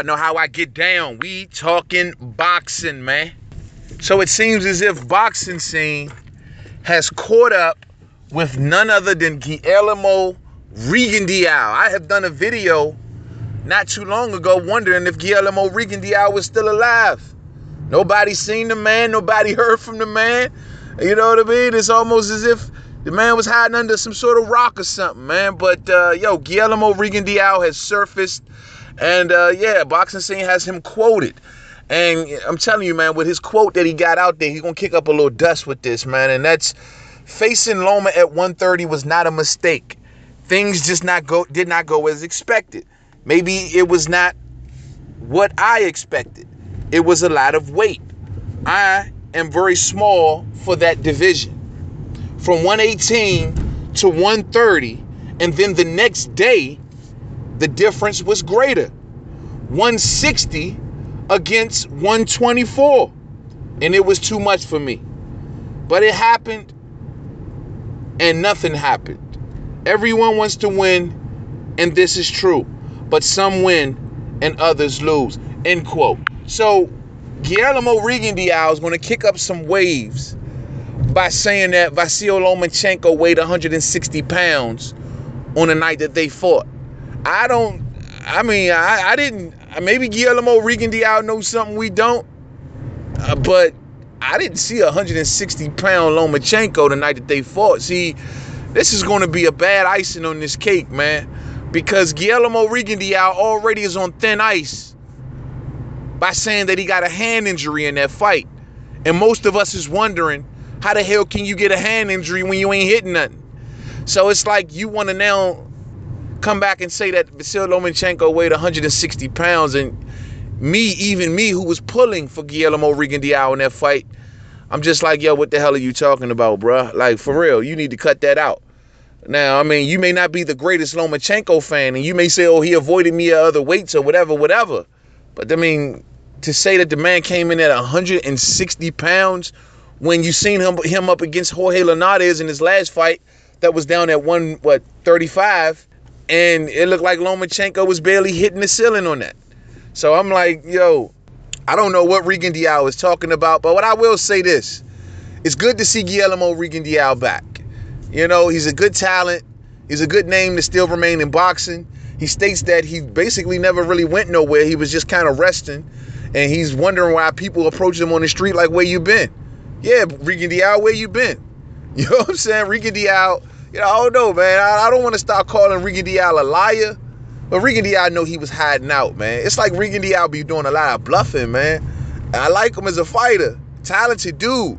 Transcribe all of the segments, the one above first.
Y'all know how I get down. We talking boxing, man. So it seems as if boxing scene has caught up with none other than Guillermo Rigondeaux. I have done a video not too long ago wondering if Guillermo Rigondeaux was still alive. Nobody seen the man. Nobody heard from the man. You know what I mean? It's almost as if the man was hiding under some sort of rock or something, man. But, Guillermo Rigondeaux has surfaced. And, boxing scene has him quoted. And I'm telling you, man, with his quote that he got out there, he's going to kick up a little dust with this, man. And that's facing Loma at 130 was not a mistake. Things just did not go as expected. Maybe it was not what I expected. It was a lot of weight. I am very small for that division. From 118 to 130, and then the next day, the difference was greater. 160 against 124. And it was too much for me. But it happened, and nothing happened. Everyone wants to win, and this is true. But some win, and others lose. End quote. So, Guillermo Rigondeaux is going to kick up some waves by saying that Vasyl Lomachenko weighed 160 pounds on the night that they fought. Maybe Guillermo Rigondeaux knows something we don't, but I didn't see a 160-pound Lomachenko the night that they fought. See, this is going to be a bad icing on this cake, man, because Guillermo Rigondeaux already is on thin ice by saying that he got a hand injury in that fight. And most of us is wondering, how the hell can you get a hand injury when you ain't hitting nothing? So it's like you want to now come back and say that Vasyl Lomachenko weighed 160 pounds, and even me who was pulling for Guillermo Rigondeaux in that fight, I'm just like, yo, what the hell are you talking about, bruh? Like, for real, you need to cut that out. Now, I mean, you may not be the greatest Lomachenko fan, and you may say, oh, he avoided me at other weights or whatever. But, I mean, to say that the man came in at 160 pounds when you seen him up against Jorge Linares in his last fight that was down at 35, and it looked like Lomachenko was barely hitting the ceiling on that. So I'm like, yo, I don't know what Rigondeaux is talking about, but what I will say this, it's good to see Guillermo Rigondeaux back. You know, he's a good talent. He's a good name to still remain in boxing. He states that he basically never really went nowhere. He was just kind of resting. And he's wondering why people approach him on the street like, where you been? Yeah, Rigondeaux, where you been? You know what I'm saying? Rigondeaux, I don't know, man. I don't want to start calling Rigondeaux a liar. But Rigondeaux, I know he was hiding out, man. It's like Rigondeaux be doing a lot of bluffing, man. I like him as a fighter. Talented dude.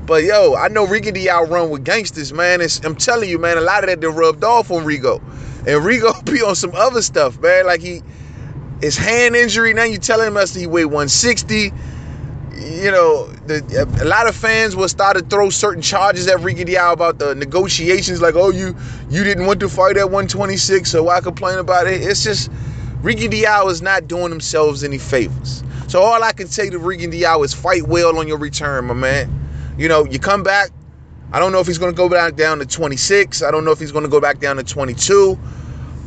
But, yo, I know Rigondeaux run with gangsters, man. I'm telling you, man, a lot of that done rubbed off on Rigo. And Rigo be on some other stuff, man. Like, his hand injury, now you telling us he weighed 160. You know, a lot of fans will start to throw certain charges at Rigondeaux about the negotiations. Like, oh, you didn't want to fight at 126, so why complain about it? It's just, Rigondeaux is not doing themselves any favors. So all I can say to Rigondeaux is fight well on your return, my man. You know, you come back. I don't know if he's going to go back down to 26. I don't know if he's going to go back down to 22.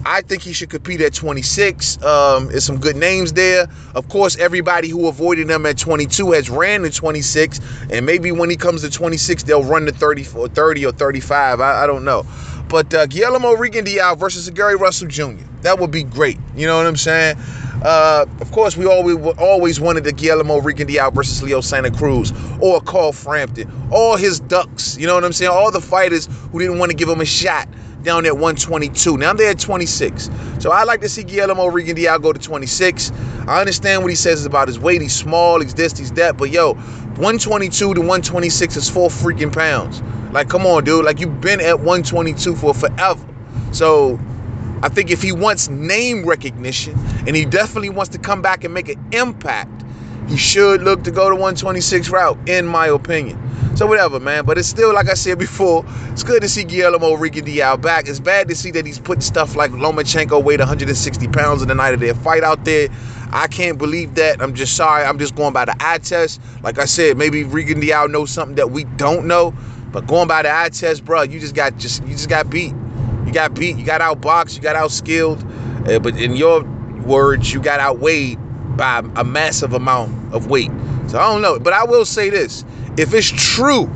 I think he should compete at 26. There's some good names there. Of course, everybody who avoided him at 22 has ran to 26. And maybe when he comes to 26, they'll run to 30 or 35. I don't know. But Guillermo Rigondeaux versus Gary Russell Jr., that would be great. You know what I'm saying? Of course, we always wanted the Guillermo Rigondeaux versus Leo Santa Cruz or Carl Frampton. All his ducks, you know what I'm saying? All the fighters who didn't want to give him a shot down at 122. Now they're at 26. So I like to see Guillermo Rigondeaux go to 26. I understand what he says about his weight. He's small, he's this, he's that. But, yo, 122 to 126 is 4 freaking pounds. Like, come on, dude. Like, you've been at 122 for forever. So I think if he wants name recognition and he definitely wants to come back and make an impact, he should look to go to 126 route, in my opinion. So whatever, man. But it's still, like I said before, it's good to see Guillermo Rigondeaux back. It's bad to see that he's putting stuff like Lomachenko weighed 160 pounds in the night of their fight out there. I can't believe that. I'm just sorry. I'm just going by the eye test. Like I said, maybe Rigondeaux knows something that we don't know. But going by the eye test, bro, you just got beat. You got beat. You got outboxed. You got outskilled. But in your words, you got outweighed by a massive amount of weight. So I don't know. But I will say this. If it's true,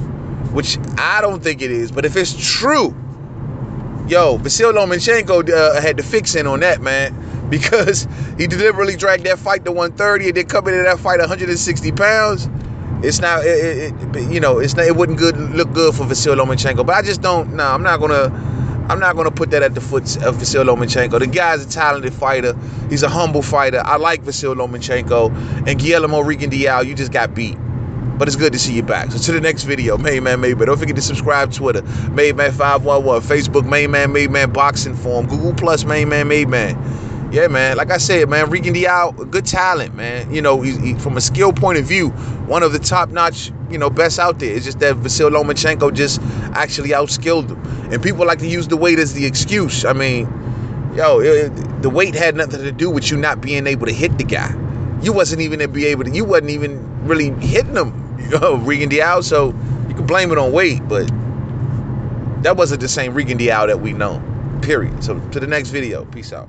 which I don't think it is, but if it's true, yo, Vasyl Lomachenko had the fix in on that, man. Because he deliberately dragged that fight to 130 and then come into that fight 160 pounds. It's not, it wouldn't look good for Vasyl Lomachenko. But I just don't. No, I'm not gonna put that at the foot of Vasyl Lomachenko. The guy's a talented fighter. He's a humble fighter. I like Vasyl Lomachenko. And Guillermo Rigondeaux, you just got beat. But it's good to see you back. So to the next video, Main Man Made Man. Don't forget to subscribe to Twitter, Made Man 511, Facebook, Main Man Made Man Boxing Forum, Google Plus, Main Man Made Man. Yeah, man. Like I said, man, Rigondeaux, good talent, man. You know, he, from a skill point of view, one of the top-notch, best out there. It's just that Vasyl Lomachenko just actually outskilled him. And people like to use the weight as the excuse. I mean, the weight had nothing to do with you not being able to hit the guy. You wasn't even really hitting him, Rigondeaux. So you can blame it on weight, but that wasn't the same Rigondeaux that we know. Period. So to the next video. Peace out.